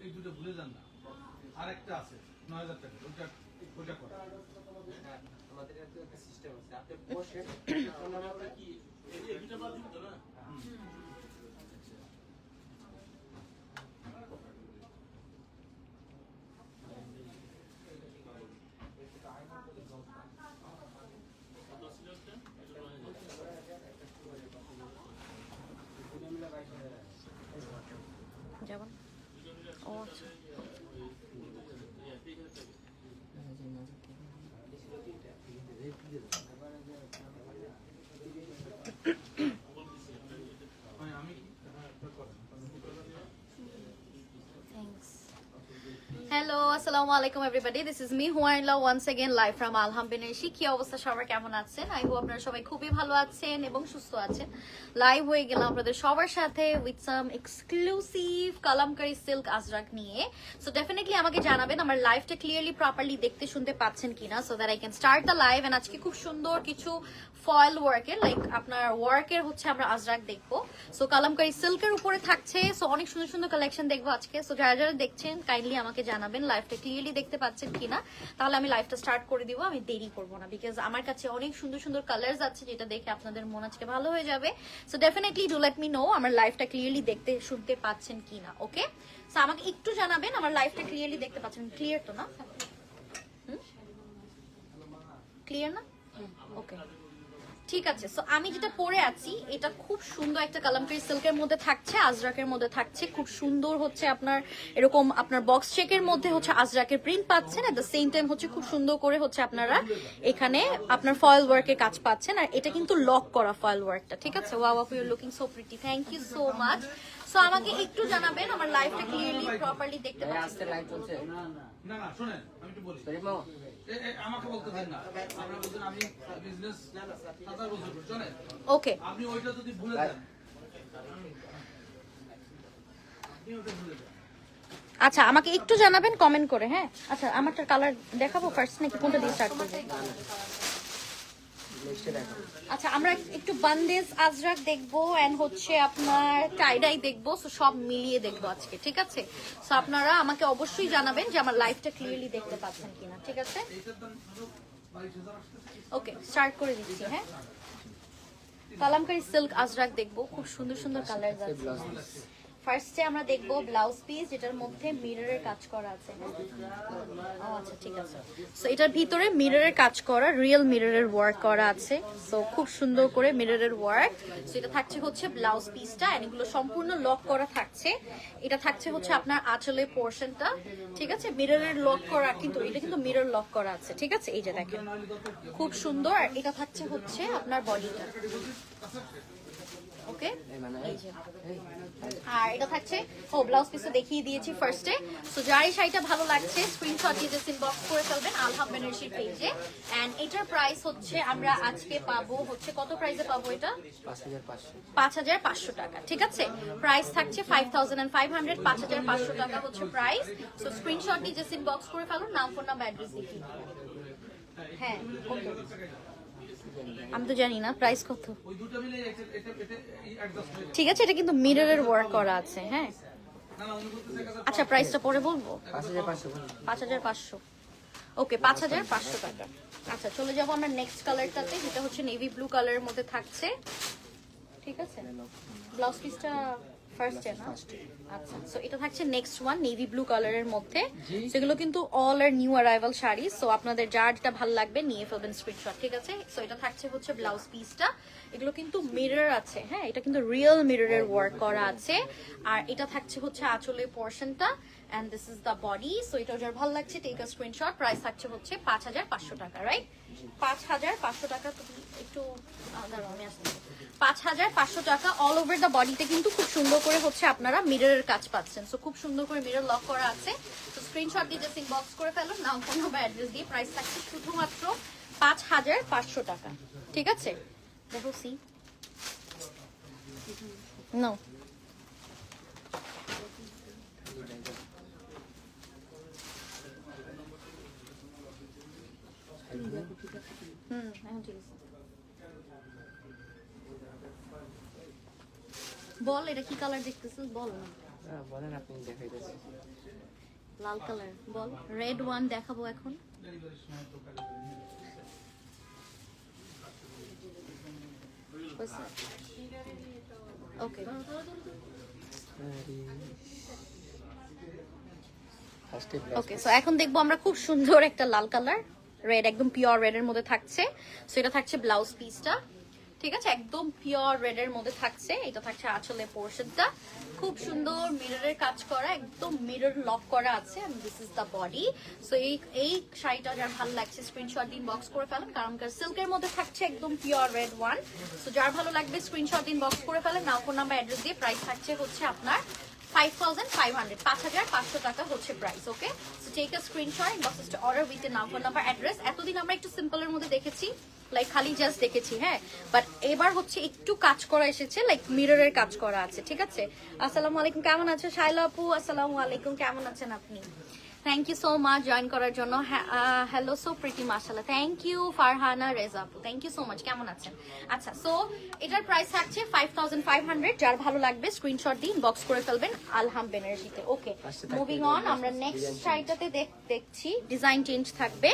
এই দুটো ভুলে যান না, আরেকটা আছে ৯০০০ টাকা, ওটা করা আমাদের একটা সিস্টেম আছে, আপনি বসে আমরা কি এই দুটো বাদ দিব না। যাবেন ও আচ্ছা হ্যালো আসসালামু আলাইকুম এভরিবডি, দিস ইজ মি হুয়াইনলা once again live from Alham Benarasi. কি অবস্থা সবার, কেমন আছেন? আই হোপ আপনারা সবাই খুবই ভালো আছেন এবং সুস্থ আছেন। লাইভ হয়ে গেলাম আপনাদের সবার সাথে with some exclusive Kalamkari silk Ajrak নিয়ে। সো ডেফিনেটলি আমাকে জানাবেন আমার লাইভটা ক্লিয়ারলি প্রপারলি দেখতে শুনতে পাচ্ছেন কিনা, so that I can start the live. And আজকে খুব সুন্দর কিছু ফয়েল ওয়ার্কের লাইক আপনার ওয়ার্কের হচ্ছে আমরা আজরাক দেখবো। সো কালামকারী সিল্কের উপরে থাকছে, সো অনেক সুন্দর সুন্দর কালেকশন দেখবো আজকে। সো যারা যারা দেখছেন কাইন্ডলি আমাকে জানাবেন লাইভটা ক্লিয়ারলি দেখতে পাচ্ছেন কিনা, তাহলে আমি লাইভটা স্টার্ট করে দিব। আমি দেরি করবো না, বিকজ আমার কাছে অনেক সুন্দর সুন্দর কালার্স আছে যেটা দেখে আপনাদের মন আজকে ভালো হয়ে যাবে। So definitely do let me no আমার লাইভটা ক্লিয়ারলি দেখতে শুনতে পাচ্ছেন কিনা। ওকে, সো আমাকে একটু জানাবেন আমার লাইভটা ক্লিয়ারলি দেখতে পাচ্ছেন। ক্লিয়ার তো না? ক্লিয়ার না? ওকে ঠিক আছে। সো আমি যেটা পরে আছি এটা খুব সুন্দর একটা কালামকারী সিল্কের মধ্যে থাকছে, আজরাকের মধ্যে থাকছে। খুব সুন্দর হচ্ছে আপনার এরকম আপনার বক্স চেকের মধ্যে হচ্ছে আজরাকের প্রিন্ট পাচ্ছেন। এট দ্য সেম টাইম হচ্ছে খুব সুন্দর করে হচ্ছে আপনারা এখানে আপনার ফয়েল ওয়ার্কের কাজ পাচ্ছেন। আর এটা কিন্তু লক করা ফয়েল ওয়ার্কটা, ঠিক আছে? ওয়াও আপু you looking so pretty, thank you so much. So আমাকে একটু জানাবেন আমার লাইভটা ক্লিয়ারলি প্রপারলি দেখতে পাচ্ছেন। লাইভ চলছে না না শুনেন আমি একটু বলি, আমাকে বলতে দেন না, আপনারা বলছেন আমি বিজনেস ৭০ বছর চলেন। ওকে আপনি ওইটা যদি ভুলে যান, আপনি ওটা ভুলে যান। আচ্ছা আমাকে একটু জানাবেন কমেন্ট করে, হ্যাঁ? আচ্ছা আমারটা কালার দেখাবো ফার্স্ট নাকি কোনটা দিয়ে স্টার্ট করব? আচ্ছা আমরা একটু বান্দেজ আজরাক দেখবো এন্ড হচ্ছে আপনার টাইডাই দেখবো। সো সব মিলিয়ে দেখবো আজকে, ঠিক আছে? সো আপনারা আমাকে অবশ্যই জানাবেন যে আমার লাইভটা ক্লিয়ারলি দেখতে পাচ্ছেন কিনা, ঠিক আছে? ওকে স্টার্ট করে দিচ্ছি। হ্যাঁ, কালামকারী সিল্ক আজরাক দেখবো, খুব সুন্দর সুন্দর কালার আছে। ফার্স্টে আমরা দেখবো ব্লাউজ পিস যেটার মধ্যে মিররের কাজ করা আছে। ও আচ্ছা ঠিক আছে। সো এটার ভিতরে মিররের কাজ করা, রিয়েল মিররের ওয়ার্ক করা আছে। সো খুব সুন্দর করে মিররের ওয়ার্ক। সো এটা থাকছে হচ্ছে ব্লাউজ পিসটা, এন্ড এগুলো সম্পূর্ণ লক করা থাকছে। এটা থাকছে হচ্ছে আপনার আঁচলের পোরশনটা, ঠিক আছে? মিররের লক করা, কিন্তু এটা কিন্তু মিরর লক করা আছে, ঠিক আছে? এই যে দেখেন খুব সুন্দর। আর এটা থাকছে হচ্ছে আপনার বডিটা, ওকে? এই যে আর এটা থাকছে, ও ব্লাউজ পিসটা দেখিয়ে দিয়েছি ফার্স্টে। সো যার এই শাড়িটা ভালো লাগছে স্ক্রিনশট দিয়ে জাস্ট ইনবক্স করে ফেলবেন আলহাম বেনারসির পেজে। এন্ড এটার প্রাইস হচ্ছে আমরা আজকে পাবো হচ্ছে কত প্রাইসে পাবো এটা? ৫৫০০ টাকা, ঠিক আছে? প্রাইস থাকছে 5500, 5500 টাকা হচ্ছে প্রাইস। সো স্ক্রিনশট দিয়ে জাস্ট ইনবক্স করে ফেলুন, নাম ফোন নাম্বার অ্যাড্রেস দেখিয়ে। হ্যাঁ আমি তো জানি না প্রাইস কত, ঠিক আছে? এটা কিন্তু মিররের ওয়ার্ক করা আছে। হ্যাঁ আচ্ছা প্রাইসটা পরে বলবো। ৫৫০০, ওকে ৫৫০০ টাকা। আচ্ছা চলে যাবো আমরা নেক্সট কালারটাতে, যেটা হচ্ছে নেভি ব্লু কালারের মধ্যে থাকছে, ঠিক আছে? ব্লাউজ পিসটা ফার্স্টে না? আচ্ছা সো এটা থাকছে নেক্সট ওয়ান নেভি ব্লু কালারের মধ্যে। সেগুলো কিন্তু অল আর নিউ অ্যারাইভাল শাড়ি। সো আপনাদের যার যেটা ভালো লাগবে নিয়ে ফেলবেন স্ক্রিনশট, ঠিক আছে? সো এটা থাকছে হচ্ছে ব্লাউজ পিসটা। এগুলো কিন্তু মিরর আছে, হ্যাঁ? এটা কিন্তু রিয়েল মিররের ওয়ার্ক করা আছে। আর এটা থাকছে হচ্ছে আঁচলের পোরশনটা, and this is the body. So এটা যার ভালো লাগছে টেক আ স্ক্রিনশট। প্রাইস থাকছে হচ্ছে 5500 টাকা, রাইট? 5500 টাকা। তুমি একটু আমি আসতে 5500 টাকা। অল ওভার দ্য বডিতে কিন্তু খুব সুন্দর করে হচ্ছে আপনারা মিররের কাজ পাচ্ছেন। সো খুব সুন্দর করে মিরর লক করা আছে। তো স্ক্রিনশট দিয়ে জাস্ট ইনবক্স করে ফেলুন, নাম ফোন নাম্বার অ্যাড্রেস দিয়ে। প্রাইস থাকছে শুধুমাত্র 5500 টাকা, ঠিক আছে? দেখো সি নো এখন ঠিক আছে। বল এটা কি কালার দেখতেছিস, বল না। বলেন, আপনি দেখাইতেছেন। লাল কালার বল। রেড ওয়ান দেখাবো এখন। ওকে ওকে, সো এখন দেখবো আমরা খুব সুন্দর একটা লাল কালার, রেড, একদম পিওর রেড এর মধ্যে থাকছে। সো এটা থাকছে ব্লাউজ পিসটা, ঠিক আছে? একদম পিওর রেড এর মধ্যে থাকছে। এটা থাকছে আঁচলের পোরশনটা, খুব সুন্দর মিররের কাজ করা, একদম মিরর লক করা আছে। And this is the body. So এই শাড়িটা যার ভালো লাগছে স্ক্রিনশট দিন বক্স করে ফেলেন, কারণ সিল্কের মধ্যে থাকছে একদম পিওর রেড ওয়ান। সো যার ভালো লাগবে স্ক্রিনশট দিন বক্স করে ফেলেন, নাও ফোন নাম্বার অ্যাড্রেস দিয়ে। প্রাইস থাকছে হচ্ছে আপনার 5500, 5500 টাকা হচ্ছে price. Okay, so take a screenshot, inbox to order with নাম ফোন নাম্বার অ্যাড্রেস। এতদিন আমরা একটু সিম্পলের মধ্যে দেখেছি, লাইক খালি জাস্ট দেখেছি, হ্যাঁ, বাট এবার হচ্ছে একটু কাজ করা এসেছে, লাইক মিররের কাজ করা আছে, ঠিক আছে? আসসালামু আলাইকুম, কেমন আছো শাইলা আপু? আসসালামু আলাইকুম, কেমন আছেন আপনি? Thank you so much join করার জন্য। হ্যালো, সো প্রিটি মাশাআল্লাহ, থ্যাংক ইউ ফারহানা রেজা আপু, থ্যাংক ইউ সো মাচ, কেমন আছেন? আচ্ছা, সো এটার প্রাইস থাকছে 5500। যার ভালো লাগবে স্ক্রিনশট দিয়ে ইনবক্স করে ফেলবেন আলহাম বেনারসিতে। ওকে, মুভিং অন, আমরা নেক্সট শাড়িটাতে দেখছি ডিজাইন চেঞ্জ থাকবে।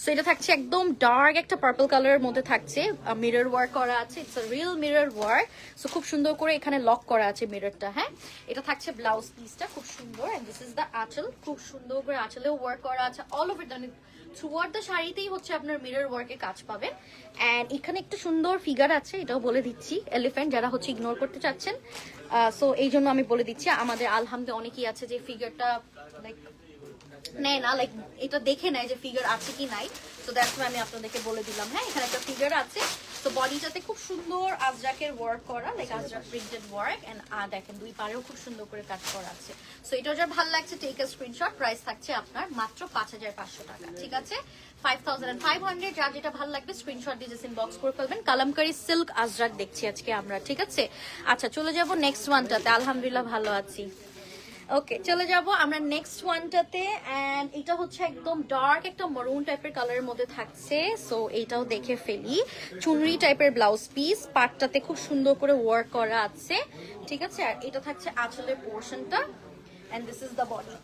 সো এটা থাকছে একদম ডার্ক একটা পার্পল কালারের মধ্যে থাকছে, মিরর ওয়ার্ক করা আছে, it's a real mirror work. So খুব সুন্দর করে এখানে লক করা আছে মিররটা, হ্যাঁ। এটা থাকছে ব্লাউজ পিসটা, খুব সুন্দর, এন্ড দিস ইজ দ্য আঁচল, খুব সুন্দর করে আঁচলেও ওয়ার্ক করা আছে। All over the throughout the শাড়িতেই হচ্ছে আপনার মিরর ওয়ার্কে কাজ পাবেন। এন্ড এখানে একটু সুন্দর ফিগার আছে, এটাও বলে দিচ্ছি, এলিফ্যান্ট যারা হচ্ছে ইগনোর করতে চাচ্ছেন, সো এই জন্য আমি বলে দিচ্ছি। আমাদের আলহামদে অনেকেই আছে যে ফিগারটা লাইক নেয় না, লাইক এটা দেখে নেয় যে ফিগার আছে কি নাই। সো দ্যাটস ওয়াই আমি আপনাদেরকে বলে দিলাম, হ্যাঁ, এখানে একটা ফিগার আছে। তো বডিটাতে খুব সুন্দর আজরাকের ওয়ার্ক করা, like ajrak printed work, and দেখেন দুই পারেও খুব সুন্দর করে কাজ করা আছে। সো এটা যার ভালো লাগছে টেক আ স্ক্রিনশট। প্রাইস থাকছে আপনার মাত্র 5500 টাকা, ঠিক আছে? 5500। যার যেটা ভালো লাগবে স্ক্রিনশট দিয়ে জাস্ট ইনবক্স করে ফেলবেন। কালামকারী সিল্ক আজরাক দেখছি আজকে আমরা, ঠিক আছে? আচ্ছা, চলে যাব নেক্সট ওয়ানটাতে। আলহামদুলিল্লাহ ভালো আছি। ওকে, চলে যাব আমরা নেক্সট ওয়ানটাতে। এন্ড এটা হচ্ছে একদম ডার্ক একটা মরুন টাইপের কালারের মধ্যে থাকছে। সো এইটাও দেখে ফেলি, চুনরি টাইপের ব্লাউজ পিস, পাটটাতে খুব সুন্দর করে ওয়ার্ক করা আছে, ঠিক আছে? আর এটা থাকছে আঁচলের পোরশনটা, and this is the body.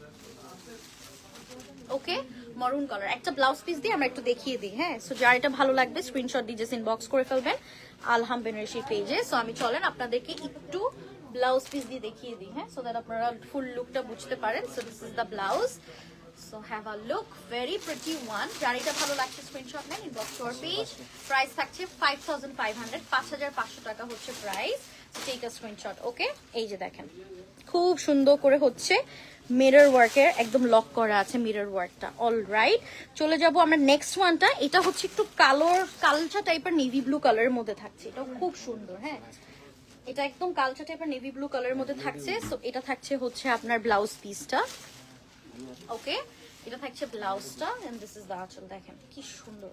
Okay, maroon colour একটা ব্লাউজ পিস দিয়ে আমরা একটু দেখিয়ে দিই, হ্যাঁ। সো যার এটা ভালো লাগবে স্ক্রিনশট দিয়ে জাস্ট ইনবক্স করে ফেলবেন আলহাম বেনারসি পেজে। সো আমি চলেন আপনাদেরকে একটু ব্লাউজ পিস দিয়ে দেখিয়ে দিই, হ্যাঁ, সো দ্যাট আপনারা ফুল লুকটা বুঝতে পারেন। So this is the blouse. So have a look, very pretty one. যার এটা ভালো লাগছে স্ক্রিনশট নেন, inbox to our page. Price থাকছে 5500, 5500 টাকা হচ্ছে price. Take a screenshot. Okay, এই যে দেখেন খুব সুন্দর করে হচ্ছে মিরর ওয়ার্কের একদম লক করা আছে মিরর ওয়ার্কটা। অলরাইট, চলে যাব আমরা নেক্সট ওয়ানটা। এটা হচ্ছে একটু কালচা টাইপের নেভি ব্লু কালারের মধ্যে থাকছে, এটাও খুব সুন্দর, হ্যাঁ। এটা একদম কালচা টাইপের নেভি ব্লু কালারের মধ্যে থাকছে। সো এটা থাকছে হচ্ছে আপনার ব্লাউজ পিসটা। ওকে, এটা থাকছে ব্লাউজটা, এন্ড দিস ইজ দ্য আঁচল। দেখেন কি সুন্দর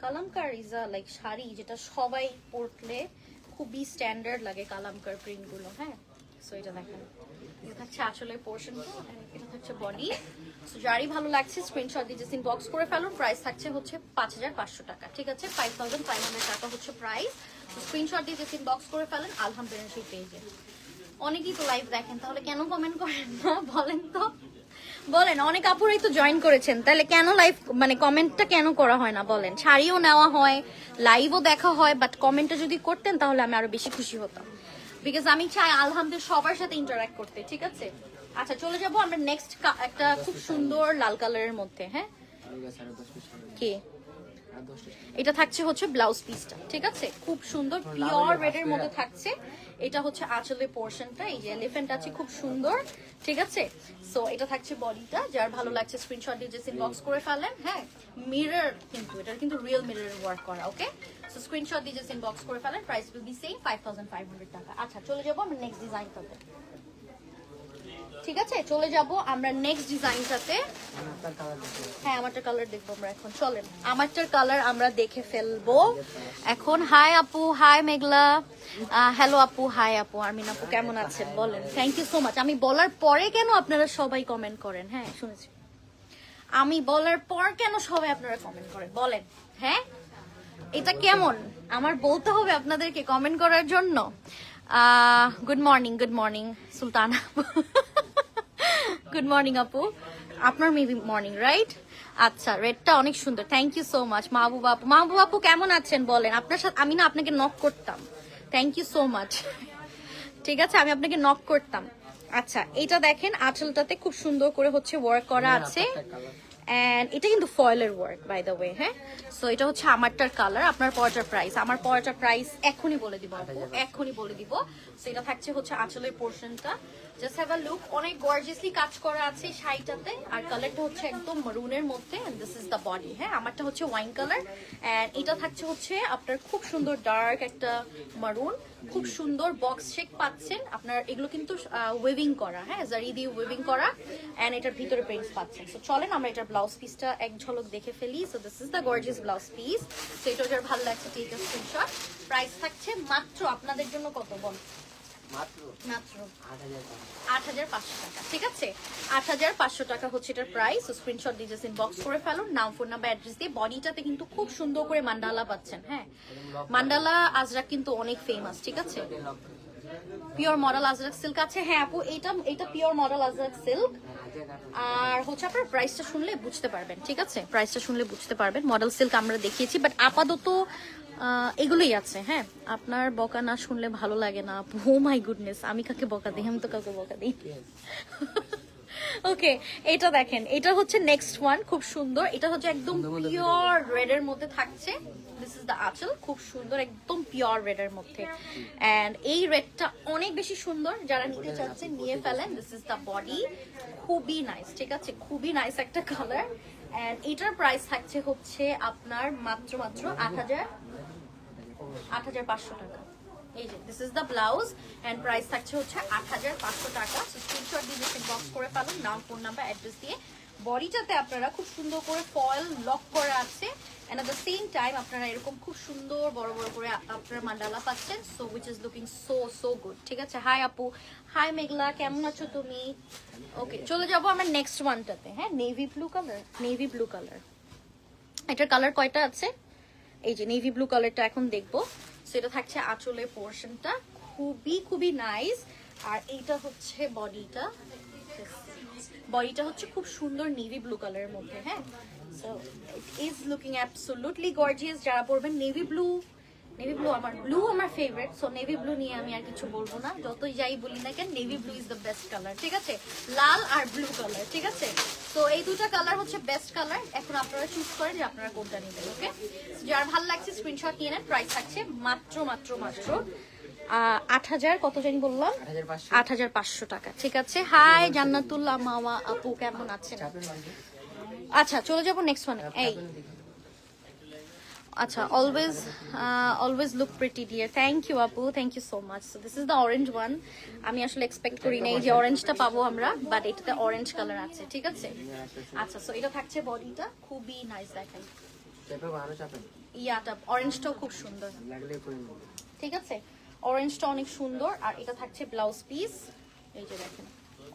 কালামকার ইজ আ লাইক শাড়ি যেটা সবাই পরলে খুবই স্ট্যান্ডার্ড লাগে, কালামকার প্রিন্ট গুলো, হ্যাঁ। সো এটা দেখেন, এটা থাকছে আঁচলের পোর্শনটা, এটা থাকছে বডি। সো যারই ভালো লাগছে স্ক্রিনশট দিয়ে জাস্ট ইনবক্স করে ফেলুন। প্রাইস থাকছে হচ্ছে 5500 টাকা, ঠিক আছে? 5500 টাকা হচ্ছে প্রাইস। স্ক্রিনশট দিয়ে জাস্ট ইনবক্স করে ফেলেন আলহাম বেনারসি পেজে। অনেকেই তো লাইভ দেখেন, তাহলে কেন কমেন্ট করেন না বলেন তো? বলেন, অনেক আপুরাই তো জয়েন করেছেন, তাহলে কেন লাইভ মানে কমেন্টটা কেন করা হয় না বলেন? শাড়িও নেওয়া হয়, লাইভও দেখা হয়, বাট কমেন্টটা যদি করতেন তাহলে আমি আরো বেশি খুশি হতাম, বিকজ আমি চাই আলহামদুলিল্লাহ সবার সাথে ইন্টারঅ্যাক্ট করতে, ঠিক আছে? আচ্ছা, চলে যাব আমরা নেক্সট একটা খুব সুন্দর লাল কালারের মধ্যে, হ্যাঁ। কি এটা থাকছে হচ্ছে ব্লাউজ পিসটা, ঠিক আছে? খুব সুন্দর পিওর রেড এর মধ্যে থাকছে। এটা হচ্ছে আঁচলের পোর্শনটা, এই যে এলিফ্যান্ট আছে, খুব সুন্দর, ঠিক আছে? সো এটা থাকছে বডিটা। যার ভালো লাগছে স্ক্রিনশট দিয়ে জাস্ট ইনবক্স করে ফেলেন। হ্যাঁ, মিরর কিন্তু এটা কিন্তু রিয়েল মিররের ওয়ার্ক করা, ওকে? সো স্ক্রিনশট দিয়ে জাস্ট ইনবক্স করে ফেলেন। প্রাইস উইল বি সেম 5500 টাকা। আচ্ছা, চলে যাবো আমরা নেক্সট ডিজাইনটাতে। ঠিক আছে, চলে যাব আমরা নেক্সট ডিজাইনটাতে। হ্যাঁ, আমারটার কালার দেখবো আমরা এখন, চলেন আমারটার কালার আমরা দেখে ফেলবো এখন। হাই আপু, হাই মেঘলা, হ্যালো আপু, হাই আপু, আরমিন আপু কেমন আছেন বলেন? Thank you so much. আমি বলার পরে কেন আপনারা সবাই কমেন্ট করেন? হ্যাঁ, শুনেছি, আমি বলার পর কেন সবাই আপনারা কমেন্ট করেন বলেন? হ্যাঁ, এটা কেমন আমার বলতে হবে আপনাদেরকে কমেন্ট করার জন্য? Good morning, good morning Sultana, good morning আপু, আপনার মেবি মর্নিং, রাইট? আচ্ছা, রেডটা অনেক সুন্দর, থ্যাংক ইউ সো মাচ। মাহবুব আপু, মাহবুব আপু কেমন আছেন বলেন? আপনার সাথে আমি না আপনাকে নক করতাম, থ্যাংক ইউ সো মাচ। ঠিক আছে, আমি আপনাকে নক করতাম। আচ্ছা, এটা দেখেন আঁচলটাতে খুব সুন্দর করে হচ্ছে ওয়ার্ক করা আছে, এন্ড এটা কিন্তু ফয়েলের ওয়ার্ক বাই দ্য ওয়ে। হ্যাঁ, সো এটা হচ্ছে আমারটার কালার। আপনার পরাটার প্রাইস, আমার পরাটার প্রাইস এখনই বলে দিব আপু, এখনই বলে দিব। সো এটা থাকছে হচ্ছে আঁচলের পোর্শনটা, জাস্ট হ্যাভ আ লুক, অনেক গর্জিয়াসলি কাজ করা আছে শাড়িটাতে। আর কালারটা হচ্ছে একদম মারুনের মধ্যে, and this is the body. হ্যাঁ, আমারটা হচ্ছে ওয়াইন কালার, এন্ড এটা থাকছে হচ্ছে আপনার খুব সুন্দর ডার্ক একটা মারুন, খুব সুন্দর বক্স শেক পাচ্ছেন আপনার। এগুলো কিন্তু ওয়েভিং করা, হ্যাঁ, জারি দিয়ে ওয়েভিং করা, এন্ড এটার ভিতরে প্রিন্টস পাচ্ছেন। সো চলেন আমরা এটার ব্লাউজ পিসটা এক ঝলক দেখে ফেলি। So this is the gorgeous blouse piece. So এটা যার ভালো লাগছে টেক আ স্ক্রিনশট। প্রাইস থাকছে মাত্র আপনাদের জন্য কত বল? মাত্র 8500 টাকা। ঠিক আছে, 8500 টাকা হচ্ছে এটার প্রাইস। স্ক্রিনশট দিয়ে জাস্ট ইনবক্স করে ফেলুন, নাম, ফোন নাম্বার, অ্যাড্রেস দিয়ে। বডিটাতে কিন্তু খুব সুন্দর করে মান্ডালা পাচ্ছেন। হ্যাঁ, মান্ডালা আজরাক কিন্তু অনেক ফেমাস, ঠিক আছে? পিওর মডেল আজরাক সিল্ক আছে। হ্যাঁ আপু, এটা পিওর মডেল আজরাক সিল্ক। আর হচ্ছে আপনার প্রাইসটা শুনলে বুঝতে পারবেন, ঠিক আছে? প্রাইসটা শুনলে বুঝতে পারবেন। মডেল সিল্ক আমরা দেখিয়েছি, বাট আপাতত এগুলোই আছে। হ্যাঁ, আপনার বকা না শুনলে ভালো লাগে না আপু। ও মাই গুডনেস, আমি কাকে বকা দিই? আমি তো কাউকে বকা দিই। ওকে, এটা দেখেন, এটা হচ্ছে নেক্সট ওয়ান, খুব সুন্দর। এটা হচ্ছে একদম পিওর রেড এর মধ্যে থাকছে। দিস ইজ দ্য আঁচল, খুব সুন্দর, একদম পিওর রেড এর মধ্যে। এন্ড এই রেডটা অনেক বেশি সুন্দর, যারা নিতে চাচ্ছেন নিয়ে ফেলেন। দিস ইজ দ্য বডি, খুবই নাইস, ঠিক আছে? খুবই নাইস একটা কালার। এন্ড এটার প্রাইস থাকছে হচ্ছে আপনার মাত্র 8500 টাকা। এই যে this is the blouse, and price থাকছে হচ্ছে 8500 টাকা। সো স্ক্রিনশট দিয়ে ইনবক্স করে ফেলুন, নাম, ফোন নাম্বার, অ্যাড্রেস দিয়ে। বডিটাতে আপনারা খুব সুন্দর করে ফয়েল লক করা আছে, and at the same time আপনারা এরকম খুব সুন্দর বড় বড় করে আপনারা মান্ডালা পাচ্ছেন। So which is looking so good, ঠিক আছে? হাই আপু, হাই মেঘলা, কেমন আছো তুমি? ওকে, চলে যাবো আমরা নেক্সট ওয়ানটাতে। হ্যাঁ, navy blue colour, navy blue colour. এটার কালার কয়টা আছে? এই যে নেভি ব্লু কালারটা এখন দেখবো। সেটা থাকছে আঁচলের পোর্শনটা, খুবই নাইস। আর এইটা হচ্ছে বডিটা, বডিটা হচ্ছে খুব সুন্দর নেভি ব্লু কালারের মধ্যে। হ্যাঁ, so it is looking absolutely gorgeous. যারা পরবেন নেভি ব্লু, আমার ফেভারিট। সো নেভি ব্লু নিয়ে আমি আর কিছু বলবো না, যতই যাই বলি না কেন, navy blue is the best colour, ঠিক আছে? লাল আর ব্লু কালার, ঠিক আছে? তো এই দুটো কালার হচ্ছে বেস্ট কালার। এখন আপনারা চুজ করেন যে আপনারা কোনটা নেবেন। ওকে, যার ভালো লাগছে স্ক্রিনশট নিয়ে নেন। প্রাইস থাকছে মাত্র 8000 কত জানি বললাম, 8500 টাকা। ঠিক আছে, হাই জান্নাতুল্লাহ মামা আপু, কেমন আছেন? আচ্ছা, চলে যাবো নেক্সট ওয়ানে। এই আচ্ছা, always look pretty dear. Thank you আপু, thank you so much. So this is the orange one. আমি আসলে এক্সপেক্ট করি না এই যে অরেঞ্জটা পাবো আমরা, বাট এটাতে অরেঞ্জ কালার আছে, ঠিক আছে? আচ্ছা, সো এটা থাকছে বডিটা, খুবই নাইস। দেখেন ইয়াটা, অরেঞ্জটাও খুব সুন্দর, ঠিক আছে? অরেঞ্জটা অনেক সুন্দর। আর এটা থাকছে ব্লাউজ পিস, এই যে দেখেন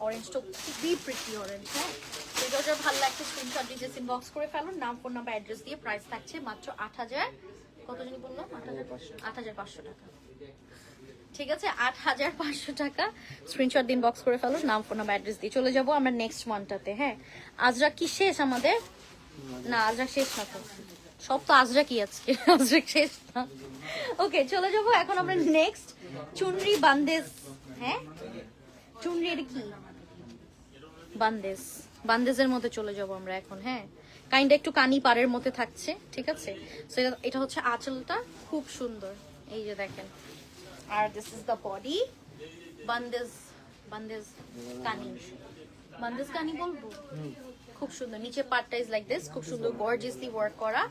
অরেঞ্জটা খুবই প্রিটি অরেঞ্জ। হ্যাঁ, এটা যার ভালো লাগছে স্ক্রিনশট দিয়ে জাস্ট ইনবক্স করে ফেলুন, নাম, ফোন নাম্বার, অ্যাড্রেস দিয়ে। প্রাইস থাকছে মাত্র 8000 কত জানি বললাম, 8500 টাকা। ঠিক আছে, 8500 টাকা। স্ক্রিনশট দিয়ে ইনবক্স করে ফেলুন, নাম, ফোন নাম্বার, অ্যাড্রেস দিয়ে। চলে যাবো আমরা নেক্সট ওয়ানটাতে। হ্যাঁ, আজরাক কি শেষ আমাদের? না, আজরাক শেষ না তো, সব তো আজরাকই আজকে, আজরাক শেষ না। ওকে, চলে যাবো এখন আমরা নেক্সট চুনরি বান্দেজ। হ্যাঁ, চুনরি, এটা কি বান্দেজ, বান্দেজের মধ্যে চলে যাবো আমরা এখন। হ্যাঁ, কাইন্ডা একটু কানি পাড়ের মধ্যে থাকছে, ঠিক আছে? সো এটা হচ্ছে আঁচলটা, খুব সুন্দর, এই যে দেখেন। আর দিস ইজ দ্য বডি, বান্দেজ কানি বলবো, খুব সুন্দর। নিচে পার্টটা ইজ লাইক দিস, খুব সুন্দর গর্জিয়াসলি ওয়ার্ক করা।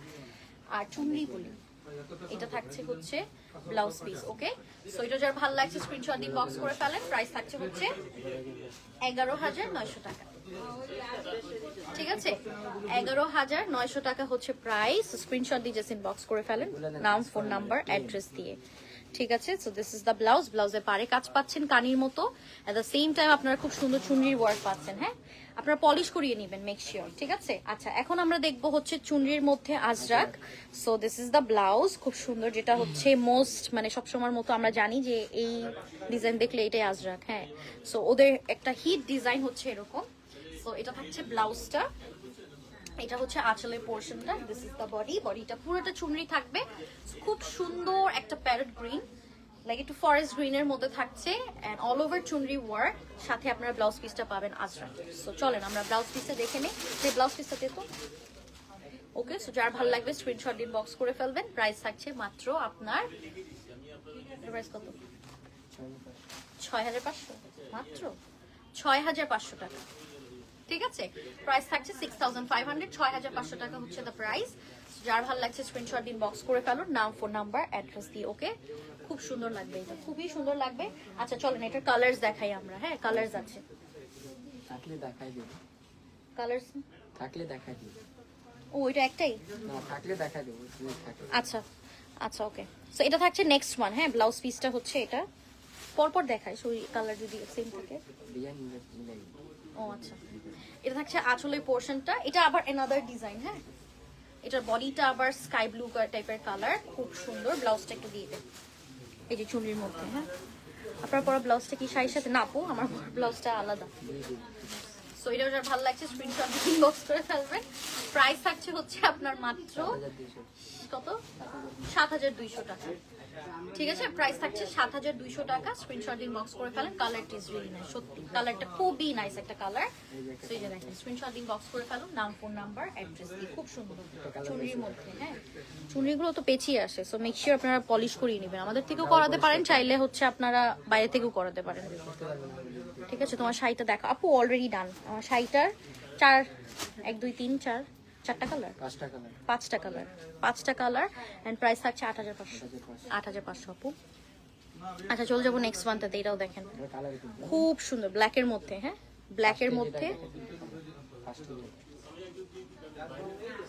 আর চুনরি বলি, এটা থাকছে হচ্ছে ব্লাউজ পিস। ওকে, সো এটা যার ভালো লাগছে স্ক্রিনশট দিয়ে বক্স করে ফেলেন। প্রাইস থাকছে হচ্ছে 11,900 টাকা, ঠিক আছে? 11,900 টাকা হচ্ছে প্রাইস। স্ক্রিনশট দিয়ে জাস্ট ইনবক্স করে ফেলেন, নাম, ফোন নাম্বার, অ্যাড্রেস দিয়ে, ঠিক আছে? So this is the blouse. ব্লাউজে পারে কাজ পাচ্ছেন কানির মতো, এট দ্য সেম টাইম আপনারা খুব সুন্দর চুনরির ওয়ার্ক পাচ্ছেন। হ্যাঁ, আপনারা পলিশ করিয়ে নেবেন, মেক শিওর, ঠিক আছে? আচ্ছা, এখন আমরা দেখবো হচ্ছে চুনরির মধ্যে Ajrak. So this is the blouse, খুব সুন্দর, যেটা হচ্ছে মোস্ট মানে সবসময়ের মতো আমরা জানি যে এই ডিজাইন দেখলে এটাই আজরাক। হ্যাঁ, সো ওদের একটা হিট ডিজাইন হচ্ছে এরকম। সো এটা থাকছে ব্লাউজটা, এটা হচ্ছে আঁচলের পোর্শনটা, দিস ইজ দ্য বডি। বডিটা পুরোটা চুনরি থাকবে, খুব সুন্দর একটা প্যারট গ্রিন, লাইক একটু ফরেস্ট গ্রিনের মধ্যে থাকছে, এন্ড অল ওভার চুনরি ওয়ার্ক, সাথে আপনারা ব্লাউজ পিসটা পাবেন আজরাক। সো চলেন আমরা ব্লাউজ পিসটা দেখে নিই, যে ব্লাউজ পিসটা দেখো। ওকে, সো যার ভালো লাগবে স্ক্রিনশট দিয়ে বক্স করে ফেলবেন। প্রাইস থাকছে মাত্র আপনার, প্রাইস কত? 6,500, মাত্র 6,500 টাকা, ঠিক আছে? প্রাইস থাকছে 6,500, 6,500 টাকা হচ্ছে দ্য প্রাইস। যার ভালো লাগছে স্ক্রিনশট দিন বক্স করে ফেলুন, নাম, ফোন নাম্বার, অ্যাড্রেস দিয়ে। ওকে, খুব সুন্দর লাগবে, এটা খুবই সুন্দর লাগবে। আচ্ছা চলেন এটার কালার্স দেখাই আমরা। হ্যাঁ, কালার্স আছে, থাকলে দেখাই দিব, কালার্স থাকলে দেখাই দিব। ও এটা একটাই? না, থাকলে দেখাই দিব, যদি থাকে। আচ্ছা আচ্ছা, ওকে। সো এটা থাকছে নেক্সট ওয়ান। হ্যাঁ, ব্লাউজ পিসটা হচ্ছে এটা, পরপর দেখায়, সো কালার যদি সেম থাকে। ডিজাইন মিলাই। ও আচ্ছা, এটা থাকছে আঁচলের পোর্শনটা, এটা আবার অ্যানাদার ডিজাইন। হ্যাঁ, এটার বডিটা আবার স্কাই ব্লু টাইপের কালার, খুব সুন্দর। ব্লাউজটা একটু দিয়ে দেন, এই যে চুনরির মধ্যে। হ্যাঁ, আপনার পরা ব্লাউজটা কি শাড়ির সাথে? না আপু, আমার ব্লাউজটা আলাদা। সো এটা যার ভালো লাগছে স্ক্রিনশট দিয়ে ইনবক্স করে ফেলবেন। প্রাইস থাকছে হচ্ছে আপনার মাত্র কত? 7,200 টাকা, ঠিক আছে? প্রাইস থাকছে 7,200 টাকা। স্ক্রিনশট দিন বক্স করে ফেলেন। কালারটা ইজ রিয়েলি নাইস, সত্যি কালারটা খুবই নাইস একটা কালার। সো এই যে দেখেন, স্ক্রিনশট দিন বক্স করে ফেলুন, নাম, ফোন নাম্বার, অ্যাড্রেস দিয়ে। খুব সুন্দর চুনরির মধ্যে। হ্যাঁ, চুনরিগুলো তো পেঁচিয়ে আসে, সো মেক শিওর আপনারা পলিশ করিয়ে নেবেন। আমাদের থেকেও করাতে পারেন, চাইলে হচ্ছে আপনারা বাইরে থেকেও করাতে পারেন, ঠিক আছে? তোমার শাড়িটা দেখো আপু, অলরেডি ডান। আমার শাড়িটার 4, 1, 2, 3, 4, 4টা কালার, 5টা কালার, 5টা কালার, 5টা কালার, এন্ড প্রাইস থাকছে 8,500, 8,500 আপু। আচ্ছা চলে যাবো নেক্সট ওয়ানটাতে। এটাও দেখেন, কালার খুব সুন্দর, ব্ল্যাকের মধ্যে। হ্যাঁ, ব্ল্যাকের মধ্যে।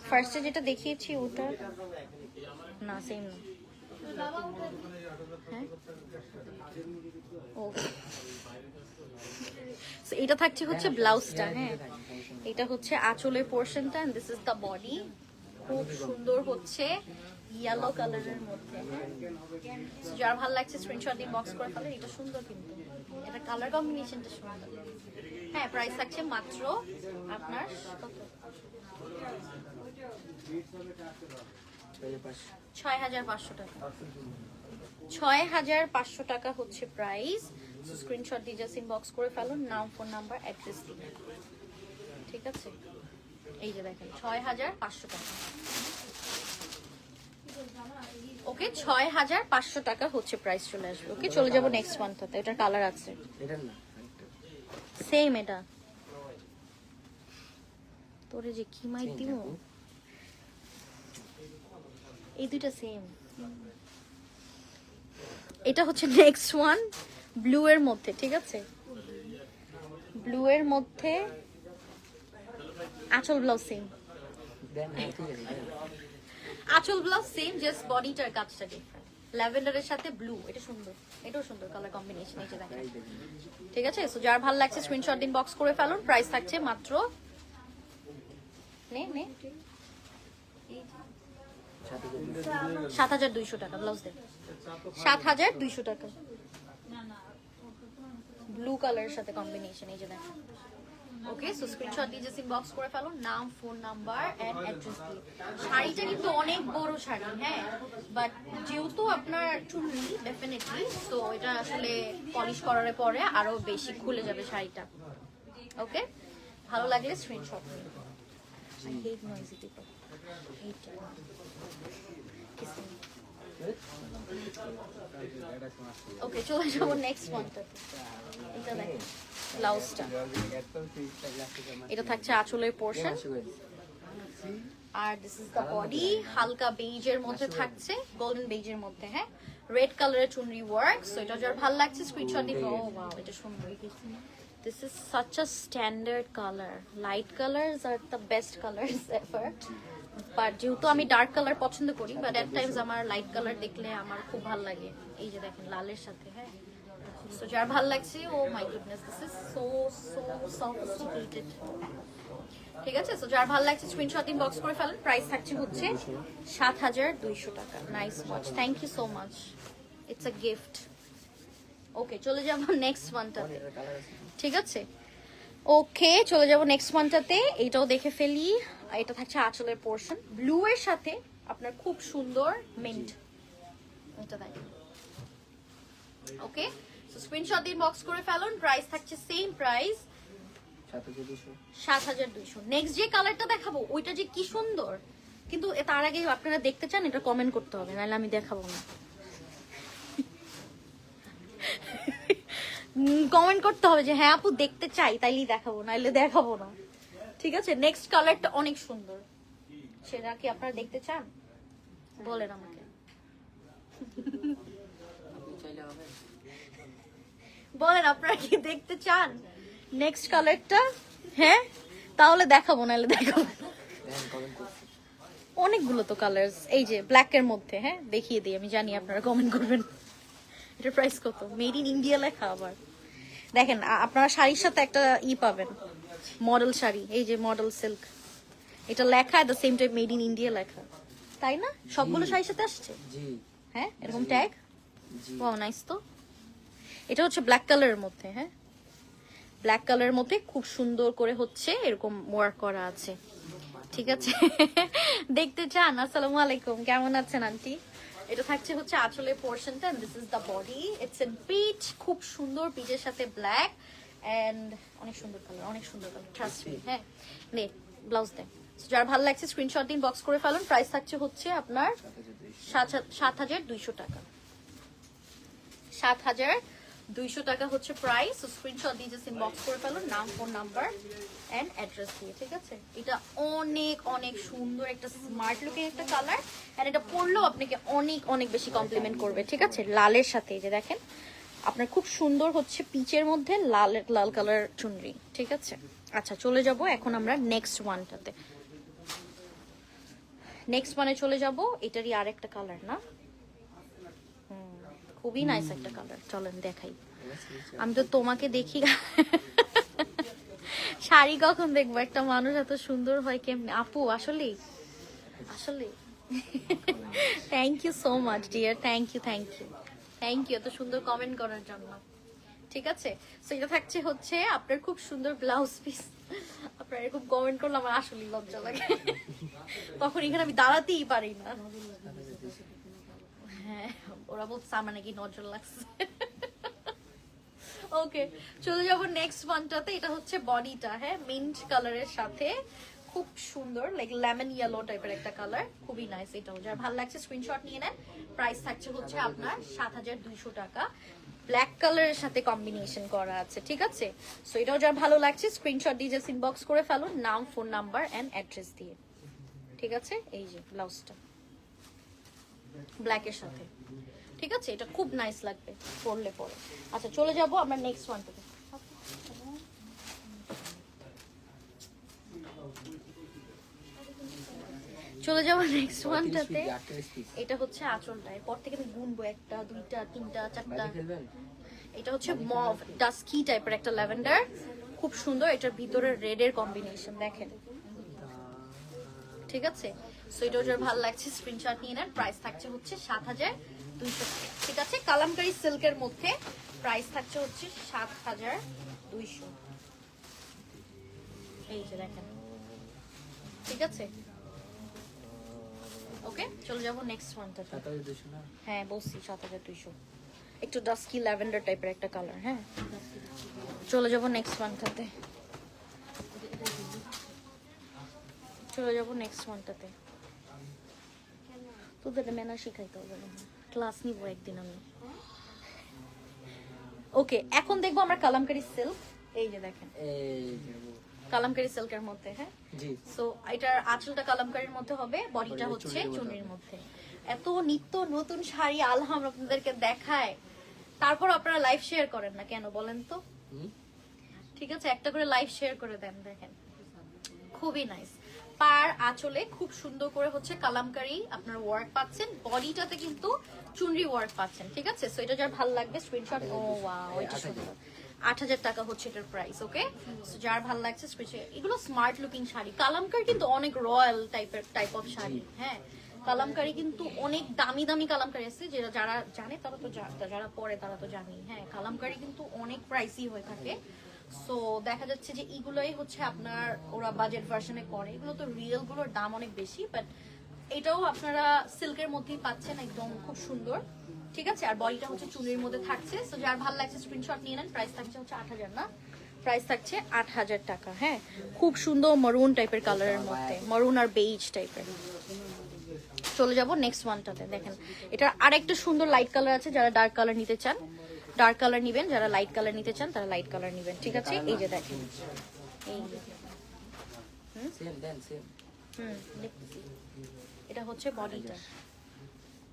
ফার্স্টে যেটা দেখিয়েছি ওটা না, সেম না। হ্যাঁ, ও এটা থাকছে হচ্ছে ব্লাউজটা। হ্যাঁ, এটা হচ্ছে আঁচলের পোর্শনটা, and this is the body. খুব সুন্দর হচ্ছে ইয়েলো কালারের মধ্যে। যার ভালো লাগছে স্ক্রিনশট দিয়ে বক্স করে ফেলেন। এটা সুন্দর, কিন্তু এটা কালার কম্বিনেশনটা সুন্দর। হ্যাঁ, প্রাইস থাকছে মাত্র আপনার কত? 6,500 টাকা, 6,500 টাকা হচ্ছে প্রাইস। স্ক্রিনশট দিয়ে জাস্ট ইনবক্স করে ফেলুন, নাম, ফোন নাম্বার, অ্যাড্রেস দিয়ে, ঠিক আছে? এই যে দেখেন 6,500 টাকা। ওকে, 6,500 টাকা হচ্ছে প্রাইস চলে আসবে। ওকে, চলে যাবো নেক্সট মান্থটাতে। এটার কালার আছে, এটা না সেম। এটা তোরে যে কি মাইক দিব, এই দুইটা সেম। এটা হচ্ছে নেক্সট ওয়ান, ব্লু এর মধ্যে, ঠিক আছে? ব্লু এর মধ্যে আঁচল ব্লাউজ সেম, দেন ঠিক আছে। আঁচল ব্লাউজ সেম, জাস্ট বডিটার কাজটা ডিফারেন্ট। ল্যাভেন্ডারের সাথে ব্লু, এটা সুন্দর, এটাও সুন্দর কালার কম্বিনেশন। এই যে দেখেন, ঠিক আছে? সো যার ভালো লাগছে স্ক্রিনশট দিন বক্স করে ফেলুন। প্রাইস থাকছে মাত্র 7,200 টাকা। ব্লাউজ দেন 7,200 টাকা, ব্লু কালারের সাথে কম্বিনেশন। এই যে দেখেন। ওকে, সো স্ক্রিনশট দিয়ে জাস্ট ইনবক্স করে ফেলুন, নাম, ফোন নাম্বার, এন্ড অ্যাড্রেস দিয়ে। শাড়িটা কিন্তু অনেক বড় শাড়ি। হ্যাঁ, বাট যেহেতু আপনার চুনরি ডেফিনেটলি, সো এটা আসলে পলিশ করার পরে আরো বেশি খুলে যাবে শাড়িটা। ওকে, ভালো লাগলে স্ক্রিনশট নিন। I hate noisy people. Hate it. Kissing. Okay, চলে যাবো নেক্সট ওয়ানটা। এটা দেখেন ব্লাউজটা, এটা থাকছে আঁচলের পোর্শন, আর দিস ইজ দ্য বডি। হালকা বেজের মধ্যে থাকছে, গোল্ডেন বেজের মধ্যে, হ্যাঁ, রেড কালারের চুনরি ওয়ার্ক। সো এটা যার ভালো লাগছে স্ক্রিনশট দিন। ও ওয়াও, এটা সুন্দর। This is such a standard color. Light colors are the best colors ever. But যেহেতু আমি ডার্ক কালার পছন্দ করি, বাট এট টাইমস আমার লাইট কালার দেখলে আমার খুব ভালো লাগে। এই যে দেখেন লালের সাথে, হ্যাঁ। সো যার ভালো লাগছে, oh my goodness, this is so sophisticated. ঠিক আছে, সো যার ভালো লাগছে স্ক্রিনশট ইনবক্স করে ফেলেন। প্রাইস থাকছে হচ্ছে ৭,২০০ টাকা। Nice watch, thank you so much, it's a gift. Okay, চলে যাব নেক্সট ওয়ানটাতে। ঠিক আছে, ওকে, চলে যাব নেক্সট ওয়ানটাতে। এইটাও দেখে ফেলি। এটা থাকছে আঁচলের পোর্শন, ব্লু এর সাথে আপনার খুব সুন্দর মিন্ট। এটা দেখেন। ওকে, সো স্ক্রিনশট দিন বক্স করে ফেলুন। প্রাইস থাকছে সেম প্রাইস, ৭,২০০। নেক্সট যে কালারটা দেখাবো ওইটা যে কি সুন্দর, কিন্তু তার আগে আপনারা দেখতে চান এটা কমেন্ট করতে হবে, নাহলে আমি দেখাবো না। কমেন্ট করতে হবে যে হ্যাঁ আপু দেখতে চাই, তাইলেই দেখাবো, নাইলে দেখাবো না। ঠিক আছে, নেক্সট কালারটা অনেক সুন্দর, সেটা কি আপনারা দেখতে চান? বলেন আমাকে, বলেন আপনারা কি দেখতে চান নেক্সট কালারটা? হ্যাঁ, তাহলে দেখাবো, নাইলে দেখাবো। অনেকগুলো তো কালার, এই যে ব্ল্যাক এর মধ্যে, হ্যাঁ দেখিয়ে দিই, আমি জানি আপনারা কমেন্ট করবেন। এটার প্রাইস কত? মেড ইন ইন্ডিয়া লেখা। আবার দেখেন, আপনারা শাড়ির সাথে একটা পাবেন, মডেল শাড়ি, এই যে মডেল সিল্ক, এটা লেখা, এট the same time made in India লেখা, তাই না? সবগুলো শাড়ির সাথে আসছে, হ্যাঁ, এরকম ট্যাগ। ওয়াও, নাইস তো। এটা হচ্ছে ব্ল্যাক কালারের মধ্যে, হ্যাঁ, ব্ল্যাক কালারের মধ্যে খুব সুন্দর করে হচ্ছে এরকম ওয়ার্ক করা আছে। ঠিক আছে, দেখতে চান? আসসালামু আলাইকুম, কেমন আছেন আন্টি? এটা থাকছে হচ্ছে আঁচলের পোর্শনটা, and this is the body. It's a peach, খুব সুন্দর পিচের সাথে ব্ল্যাক, এন্ড অনেক সুন্দর কালার, অনেক সুন্দর কালার, ট্রাস্ট মি। হ্যাঁ, নে ব্লাউজ দেন। যার ভালো লাগছে স্ক্রিনশট দিন, বক্স করে ফেলুন। প্রাইস থাকছে হচ্ছে আপনার ৭,২০০ টাকা। ৭,২০০ টাকা হচ্ছে প্রাইস। স্ক্রিনশট দিয়ে জাস্ট ইনবক্স করে ফেলুন, নাম, ফোন নাম্বার এন্ড অ্যাড্রেস দিয়ে। ঠিক আছে, এটা অনেক অনেক সুন্দর একটা স্মার্ট লুকিং একটা কালার, এন্ড এটা পরলেও আপনাকে অনেক অনেক বেশি কমপ্লিমেন্ট করবে। ঠিক আছে, লালের সাথে এই যে দেখেন, আপনার খুব সুন্দর হচ্ছে পিচের মধ্যে লাল কালার চুনরি। ঠিক আছে, আচ্ছা চলে যাব এখন আমরা নেক্সট ওয়ানটাতে। নেক্সট ওয়ানে চলে যাব, এটারই আর একটা কালার না, খুবই নাইস একটা কালার। চলেন দেখাই। আমি তো তোমাকে দেখি, শাড়ি কখন দেখবো? একটা মানুষ এত সুন্দর হয় কেমনে আপু? আসলে আসলে thank you so much dear, thank you, thank you, thank you এত সুন্দর কমেন্ট করার জন্য। ঠিক আছে, সো এটা থাকছে হচ্ছে আপনার খুব সুন্দর ব্লাউজ পিস। আপনার এরকম কমেন্ট করলে আমার আসলে লজ্জা লাগে, তখন এখানে আমি দাঁড়াতেই পারি না। হ্যাঁ, ওরা বলছে আমার নাকি নজর লাগছে। ওকে, চলে যাবো নেক্সট ওয়ানটাতে। এটা হচ্ছে বডিটা, হ্যাঁ, মিন্ট কালারের সাথে খুব সুন্দর, লাইক লেমন ইয়েলো টাইপের একটা কালার, খুবই নাইস। এটাও যার ভালো লাগছে স্ক্রিনশট নিয়ে নেন। প্রাইস থাকছে হচ্ছে আপনার ৭,২০০ টাকা। ব্ল্যাক কালারের সাথে কম্বিনেশন করা আছে। ঠিক আছে, সো এটাও যার ভালো লাগছে স্ক্রিনশট দিয়ে জাস্ট ইনবক্স করে ফেলুন, নাম, ফোন নাম্বার এন্ড অ্যাড্রেস দিয়ে। ঠিক আছে, এই যে ব্লাউজটা ব্ল্যাকের সাথে। ঠিক আছে, এটা খুব নাইস লাগবে পরলে পরে। আচ্ছা চলে যাব আমরা নেক্সট ওয়ানটাতে। চলে যাবো নেক্সট ওয়ানটাতে। এটা হচ্ছে আঁচলটা, এরপর থেকে আমি গুনবো 1 2 3 4 5। এটা হচ্ছে মভ ডাস্কি টাইপের একটা ল্যাভেন্ডার, খুব সুন্দর। এটার ভিতরে রেড এর কম্বিনেশন দেখেন। ঠিক আছে, সো এটা যার ভালো লাগছে স্ক্রিনশট নিয়ে নেন। প্রাইস থাকছে হচ্ছে ৭,২০০ টাকা। ঠিক আছে, কালামকারী সিল্কের মধ্যে প্রাইস থাকছে হচ্ছে ৭,২০০। এই যে দেখেন। ঠিক আছে, ওকে চলে যাবো নেক্সট ওয়ানটা। হ্যাঁ বলছি ৭,২০০, একটু ডাস্কি ল্যাভেন্ডার টাইপের একটা কালার। হ্যাঁ, চলে যাবো নেক্সট ওয়ানটাতে। চলে যাবো নেক্সট ওয়ানটাতে। তোদের ম্যানার শিখাইতে হবে না, ক্লাস নিবো একদিন আমি। ওকে, এখন দেখবো আমরা কালামকারী সিল্ক। এই যে দেখেন এই যে কালামকারী সিল্কের মধ্যে, হ্যাঁ। জি সো এটার আঁচলটা কালামকারীর মধ্যে হবে, বডিটা হচ্ছে চুনরির মধ্যে। এত নিত্য নতুন শাড়ি আলহাম আপনাদেরকে দেখায়, তারপর আপনারা লাইভ শেয়ার করেন না কেন বলেন তো? ঠিক আছে, একটা করে লাইভ শেয়ার করে দেন। দেখেন খুবই নাইস, পার আঁচলে খুব সুন্দর করে হচ্ছে কালামকারী আপনার ওয়ার্ক পাচ্ছেন, বডিটাতে কিন্তু চুনরি ওয়ার্ক পাচ্ছেন। ঠিক আছে, সো এটা যার ভালো লাগবে স্ক্রিনশট। ও ওয়াও, এটা সুন্দর। 8,000 টাকা হচ্ছে এটার প্রাইস। ওকে, সো যার ভালো লাগছে স্ক্রিনশট। এগুলো স্মার্ট লুকিং শাড়ি। কালামকারী কিন্তু অনেক রয়্যাল টাইপ অফ শাড়ি, হ্যাঁ। কালামকারী কিন্তু অনেক দামি দামি কালামকারী আছে, যেটা যারা জানে তারা তো যারা পরে তারা তো জানে, হ্যাঁ। কালামকারী কিন্তু অনেক প্রাইসই হয়ে থাকে। সো দেখা যাচ্ছে যে এগুলোই হচ্ছে আপনার ওরা বাজেট ভার্সনে করে। এগুলো তো রিয়েল গুলোর দাম অনেক বেশি, বাট এটাও আপনারা সিল্কের মধ্যেই পাচ্ছেন, একদম খুব সুন্দর। ঠিক আছে, আর বডিটা হচ্ছে চুলের মধ্যে থাকছে। সো যার ভালো লাগছে স্ক্রিনশট নিয়ে নেন। প্রাইস থাকছে হচ্ছে 8,000, না, প্রাইস থাকছে 8,000 টাকা। হ্যাঁ, খুব সুন্দর মারুন টাইপের কালারের মধ্যে, মারুন আর বেইজ টাইপের। চলে যাব নেক্সট ওয়ানটাতে। দেখেন এটা আরেকটা সুন্দর লাইট কালার আছে, যারা ডার্ক কালার নিতে চান ডার্ক কালার নিবেন, যারা লাইট কালার নিতে চান তারা লাইট কালার নিবেন। ঠিক আছে, এই যে দেখেন এই সেম দেন সেম। দেখতেছি, এটা হচ্ছে বডিটা।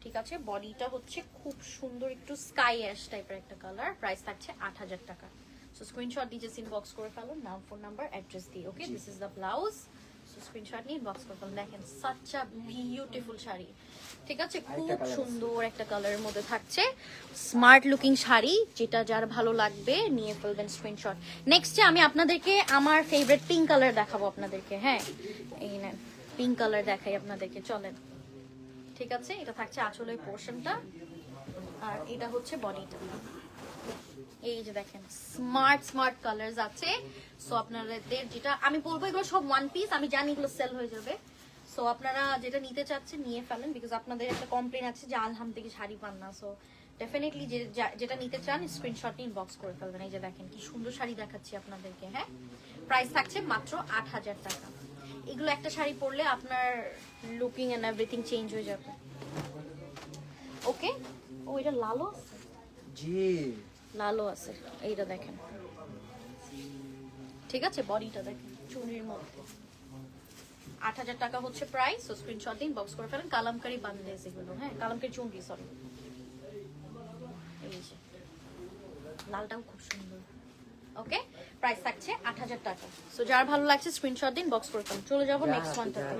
ঠিক আছে, বডিটা হচ্ছে খুব সুন্দর একটু স্কাই অ্যাশ টাইপের একটা কালার। প্রাইস থাকছে 8,000 টাকা। সো স্ক্রিনশট দিয়ে জাস্ট ইনবক্স করে ফেলুন, নাম, ফোন নাম্বার, অ্যাড্রেস দিয়ে। Okay, this is the blouse. So screenshot নিয়ে ইনবক্স করে ফেলুন। দেখেন সাচ আ বিউটিফুল শাড়ি। ঠিক আছে, খুব সুন্দর একটা কালারের মধ্যে থাকছে, স্মার্ট লুকিং শাড়ি। যেটা যার ভালো লাগবে নিয়ে ফেলবেন স্ক্রিনশট। নেক্সটে আমি আপনাদেরকে আমার ফেভারিট পিঙ্ক কালার দেখাবো আপনাদেরকে। হ্যাঁ, এই নেন পিঙ্ক কালার দেখাই আপনাদেরকে, চলেন। ঠিক আছে, এটা থাকছে আঁচলের পোর্শনটা, আর এটা হচ্ছে বডিটা। এই যে দেখেন স্মার্ট কালারস আছে। সো আপনাদের যেটা আমি বলবো, এগুলো সব ওয়ান পিস, আমি জানি এগুলো সেল হয়ে যাবে। সো আপনারা যেটা নিতে চাচ্ছেন নিয়ে ফেলেন, বিকজ আপনাদের একটা কমপ্লেন আছে যে আলহাম থেকে শাড়ি পান না। সো ডেফিনেটলি যেটা নিতে চান স্ক্রিনশট নিয়ে ইনবক্স করে ফেলবেন। এই যে দেখেন কি সুন্দর শাড়ি দেখাচ্ছি আপনাদেরকে। হ্যাঁ, প্রাইস থাকছে মাত্র 8,000 টাকা। এগুলো একটা শাড়ি পরলে আপনার লুকিং এন্ড এভরিথিং চেঞ্জ হয়ে যাবে। ওকে, ও এটা লালও আছে, জি লালও আছে। এইটা দেখেন, ঠিক আছে, বডিটা দেখেন চুনির মধ্যে। 8,000 টাকা হচ্ছে প্রাইস। সো স্ক্রিনশট দিন, বক্স করে ফেলেন। কালামকারী বান্ডেলস এগুলো, হ্যাঁ, কালামকারী চুনরি, সরি। এই যে লালটাও খুব সুন্দর। ওকে, প্রাইস থাকছে 8,000 টাকা। সো যার ভালো লাগছে স্ক্রিনশট দিন, বক্স করে ফেলুন। চলে যাবো নেক্সট ওয়ানটাতে।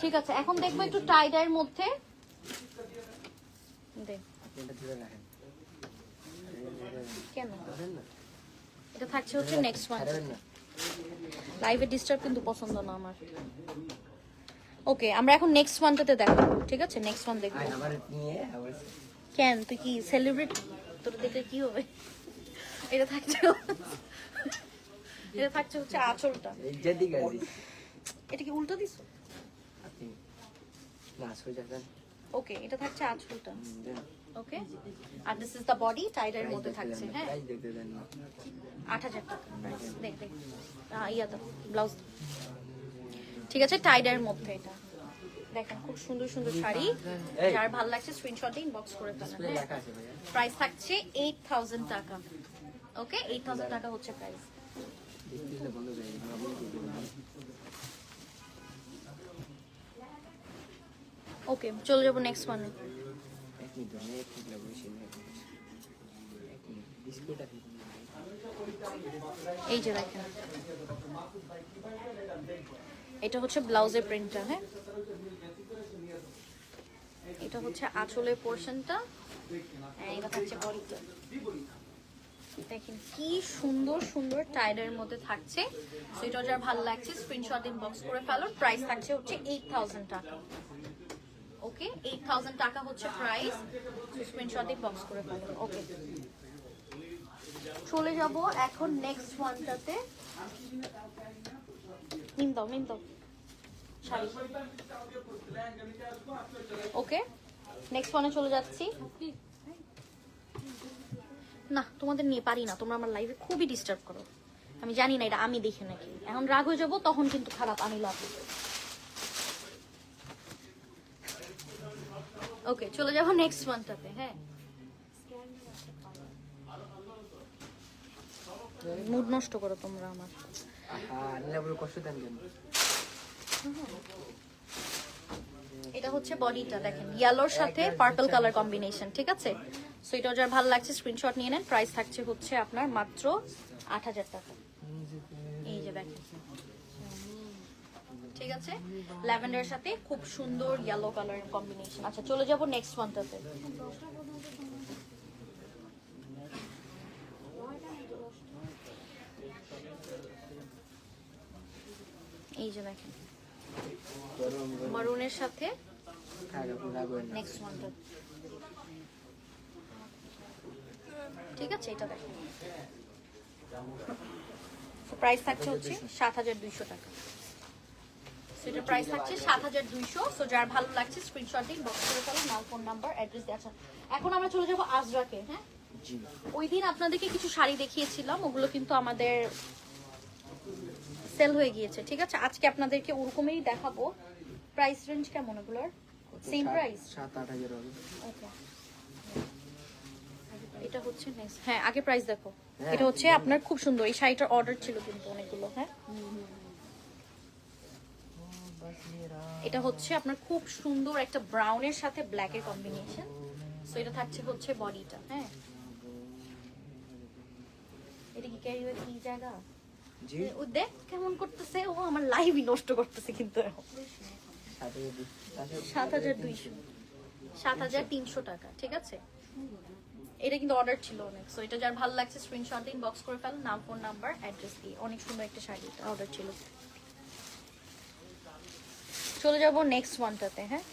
ঠিক আছে, এখন দেখবো একটু টাই ডাইয়ের মধ্যে। কেন এটা থাকছে হচ্ছে নেক্সট ওয়ান। লাইভে ডিস্টার্ব কিন্তু পছন্দ না আমার। ওকে, আমরা এখন নেক্সট ওয়ানটাতে দেখাবো। ঠিক আছে, নেক্সট ওয়ান দেখবো। কেন তুই কি সেলিব্রিটি? তোর দেখলে কি হবে? এটা থাকছে হচ্ছে আঁচলটা। এটা কি উল্টো দিছো? ওকে, এটা থাকছে আঁচলটা। ওকে, আর দিস ইজ দ্য বডি, টাইডার মধ্যে থাকছে। হ্যাঁ, 8,000 টাকা প্রাইস। দেখ ইয়াটা ব্লাউজ। ঠিক আছে, টাইডার মধ্যে এটা দেখেন খুব সুন্দর সুন্দর শাড়ি। যার ভালো লাগছে স্ক্রিনশট দিয়ে ইনবক্স করে ফেলেন। প্রাইস থাকছে 8,000 টাকা। ওকে, 8,000 টাকা হচ্ছে প্রাইস। ওকে, চলে যাবো নেক্সট ওয়ানে। এই যে দেখেন, এটা হচ্ছে ব্লাউজের প্রিন্টটা। হ্যাঁ, এটা হচ্ছে আঁচলের পোর্শনটা, এটা থাকছে বডিটা। দেখেন কি সুন্দর সুন্দর টাইডের মধ্যে থাকছে। সেটা যার ভালো লাগছে স্ক্রিনশট ইনবক্স করে ফেলুন। প্রাইস থাকছে হচ্ছে 8,000 টাকা। ওকে, 8,000 টাকা হচ্ছে প্রাইস। স্ক্রিনশট ইনবক্স করে ফেলুন। ওকে, চলে যাব এখন নেক্সট ওয়ানটাতে। নিম দাও শাড়ি। ওকে, নেক্সট ওয়ানে চলে যাচ্ছি। না, তোমাদের নিয়ে পারি না, তোমরা আমার লাইভে খুবই ডিস্টার্ব করো। আমি জানি না এটা আমি দেখি নাকি, এখন রাগ হয়ে যাবো তখন কিন্তু খারাপ, আমি লাভ। ওকে, চলে যাবো নেক্সট ওয়ানটাতে। হ্যাঁ, মুড নষ্ট করো তোমরা আমার। নীলা বড় কষ্ট দেন কেন? এটা হচ্ছে বডিটা, দেখেন ইয়েলোর সাথে পার্পল কালার কম্বিনেশন, ঠিক আছে? সো এটা যার ভালো লাগছে স্ক্রিনশট নিয়ে নেন। প্রাইস থাকছে হচ্ছে আপনার মাত্র 8000 টাকা। এই যে দেখেন, ঠিক আছে, ল্যাভেন্ডার সাথে খুব সুন্দর ইয়েলো কালার কম্বিনেশন। আচ্ছা, চলে যাব নেক্সট ওয়ানটাতে। এই যে দেখেন মারুনের সাথে নেক্সট ওয়ানটা, ঠিক আছে? এটা দেখেন, প্রাইস থাকছে হচ্ছে 7200 টাকা। সেটার প্রাইস থাকছে 7200। সো যার ভালো লাগছে স্ক্রিনশট দিন, বক্স করে ফেলুন, নাম, ফোন নাম্বার, অ্যাড্রেস দিয়ে। আচ্ছা, এখন আমরা চলে যাব আজরাকে। হ্যাঁ, ওই দিন আপনাদেরকে কিছু শাড়ি দেখিয়েছিলাম, ওগুলো কিন্তু আমাদের সেল হয়ে গিয়েছে, ঠিক আছে? আজকে আপনাদেরকে ওরকমই দেখাবো। প্রাইস রেঞ্জ কেমন ওগুলোর? সেম প্রাইস, 7-8000 হবে। ওকে, এটা হচ্ছে নেক্সট। হ্যাঁ, আগে প্রাইস দেখো। এটা হচ্ছে আপনার খুব সুন্দর, এই শাড়িটার অর্ডার ছিল কিন্তু অনেকগুলো। হ্যাঁ, এটা হচ্ছে আপনার খুব সুন্দর একটা ব্রাউনের সাথে ব্ল্যাকের কম্বিনেশন। সো এটা থাকছে হচ্ছে বডিটা। হ্যাঁ, এটা কি ক্যারি কি জায়গা? জি, ও দেখ কেমন করতেছে, ও আমার লাইভই নষ্ট করতেছে কিন্তু। 7200, 7300 টাকা, ঠিক আছে? এটা কিন্তু অর্ডার ছিল অনেক। সো এটা যার ভালো লাগছে স্ক্রিনশট দিন, বক্স করে ফেলুন, নাম, ফোন নাম্বার, অ্যাড্রেস দিয়ে। অনেক সুন্দর একটা শাড়ি, এটা অর্ডার ছিল। চলে যাব নেক্সট ওয়ানটাতে। হ্যাঁ,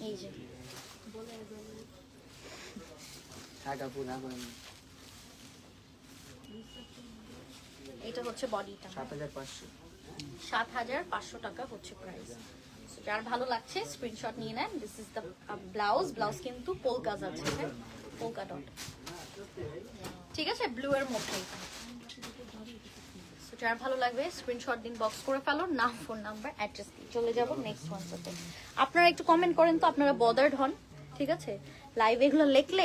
এই যে এটা হচ্ছে বডিটা, 7500। 7500 টাকা হচ্ছে প্রাইস। যার ভালো লাগছে স্ক্রিনশট নিয়ে নেন। দিস ইজ দ্য ব্লাউজ কিন্তু পোলকাজ আছে, হ্যাঁ, পোলকা ডট, ঠিক আছে, ব্লু এর মধ্যে। সো যার ভালো লাগবে স্ক্রিনশট দিন, বক্স করে ফেলুন, নাম, ফোন নাম্বার, অ্যাড্রেস দিয়ে। চলে যাব নেক্সট ওয়ানটাতে। আপনারা একটু কমেন্ট করেন তো, আপনারা বদার্ড হন, ঠিক আছে? লাইভ এগুলো লিখলে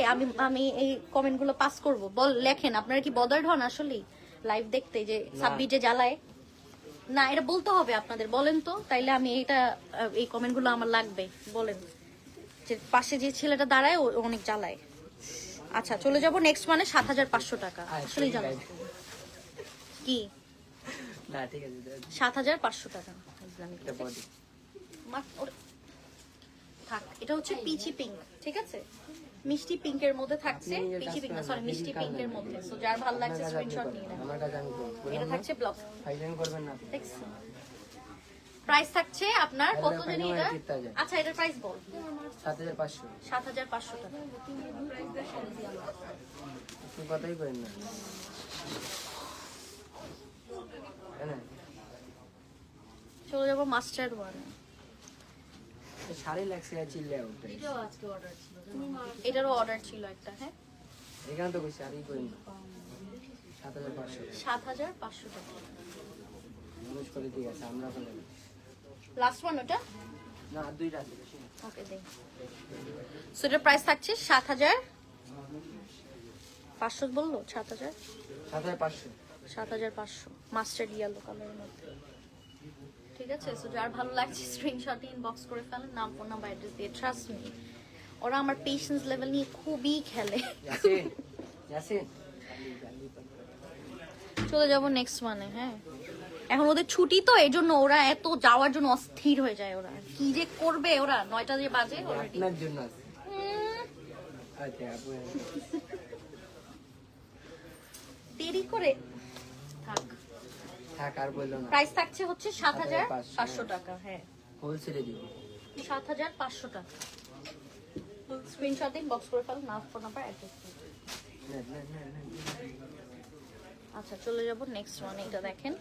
আমি এই কমেন্টগুলো পাস করব। লেখেন আপনারা কি বদার্ড হন আসলেই লাইভ দেখতে, যে সাব্বির যে জ্বালায় না, এটা বলতে হবে আপনাদের, বলেন তো, তাইলে আমি এই কমেন্টগুলো আমার লাগবে। বলেন যে পাশে যে ছেলেটা দাঁড়ায় ও অনেক জ্বালায়। আচ্ছা, চলে যাব নেক্সট মানে 7500 টাকা। আসলেই জ্বালায় কি? না, ঠিক আছে, 7500 টাকা। এটা বডি। থাক, এটা হচ্ছে পিচি পিঙ্ক, ঠিক আছে? মিষ্টি পিঙ্কের মধ্যে থাকছে, পিচি পিঙ্ক না, সরি, মিষ্টি পিঙ্কের মধ্যে। সো যার ভালো লাগছে স্ক্রিনশট নিয়ে নেন। আমার কাছে আমি এটা থাকছে ব্লক, ফাইলিং করবেন না। দেখছেন? প্রাইস থাকছে আপনার কত জানি এটা? আচ্ছা, এটার প্রাইস বল। 7500। 7500 টাকা। আপনি কথাই করেন না। হ্যাঁ, চলে যাবো মাস্টার্ড ওয়ান। শাড়ি লাগছে চিল্লে উঠে। এটারও অর্ডার ছিল একটা। হ্যাঁ, এখানে তো কই শাড়ি করেন 7500। 7500 টাকা মানুষ করে, ঠিক আছে, আমরা বলে লাস্ট ওয়ান ওটা। না, আর দুইটা আছে, বেশি না। ওকে, দেন। সো এটার প্রাইস থাকছে 7500 বললো, 7500। 7500 মাস্টার্ড ইয়েলো কালারের মধ্যে, ঠিক আছে? সো যার ভালো লাগছে স্ক্রিনশট ইনবক্স করে ফেলেন, নাম, ফোন নাম্বার, অ্যাড্রেস দিয়ে। ট্রাস্ট মি, ওরা আমার পেশেন্স লেভেল নিয়ে খুবই খেলে। ইয়াসিন, ইয়াসিন, চলে যাব নেক্সট মানে। হ্যাঁ, এখন ওদের ছুটি তো, এই জন্য ওরা এত যাওয়ার জন্য অস্থির হয়ে যায়। ওরা কি যে করবে, ওরা 9টা যে বাজে অলরেডি। আপনার জন্য আছে। আচ্ছা, আপু দেরি করে থাক। থাক, আর বললো না। প্রাইস থাকছে হচ্ছে 7500 টাকা। হ্যাঁ, হোলসেলে দিব। 7500 টাকা। স্ক্রিনশট দিন, বক্স করে ফেলুন, নাম, ফোন নাম্বার, অ্যাড্রেস। না, না, না, না। আচ্ছা, চলে যাব নেক্সট ওয়ান। এটা দেখেন,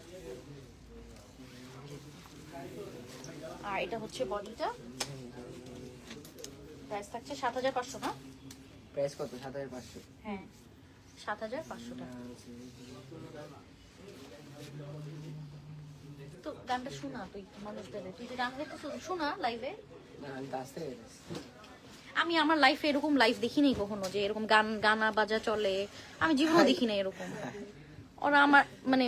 আর এটা হচ্ছে বডিটা। প্রাইস থাকছে 7500 না? প্রাইস কত? 7500। হ্যাঁ 7500 টাকা। তো গানটা শোনা তুই মানুষদের, তুই যে গান গাইতে শোনা লাইভে। না আমি কাজ থেকে গেছি। আমি আমার লাইফে এরকম লাইভ দেখিনি কখনো যে এরকম গানা বাজা চলে, আমি জীবনে দেখি না এরকম। ওরা আমার মানে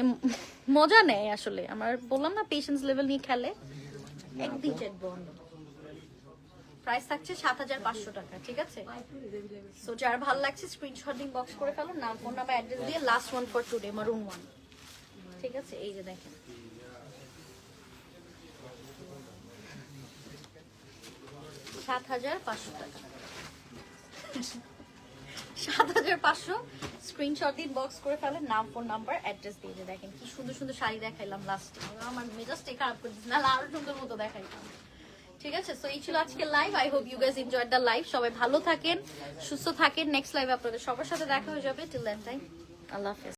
মজা নেয় আসলে, আমার বললাম না পেশেন্স লেভেল নিয়ে খেলে। একদিন চেক বন্ধ। প্রাইস থাকছে 7500 টাকা, ঠিক আছে? সো যার ভালো লাগছে স্ক্রিনশট দিন বক্স করে ফেলো, নাম ফোন নাম্বার অ্যাড্রেস দিয়ে লাস্ট ওয়ান ফর টুডে মারুন 1, ঠিক আছে? এই যে দেখেন 7500 টাকা, 7500। স্ক্রিনশট দিন বক্স করে ফেলেন, নাম ফোন নাম্বার অ্যাড্রেস দিয়ে যে দেখেন কি সুন্দর সুন্দর শাড়ি দেখাইলাম লাস্টে, আমার মেজাজটাই খারাপ করে দিচ্ছে, নাহলে আরো সুন্দর মতো দেখাইতাম। ঠিক আছে, সো এই ছিল আজকে live. I hope you guys enjoyed the live. সবাই ভালো থাকেন, সুস্থ থাকেন। নেক্সট লাইভ আপনাদের সবার সাথে দেখা হয়ে যাবে। টিল দেন টাইম, আল্লাহ হাফেজ।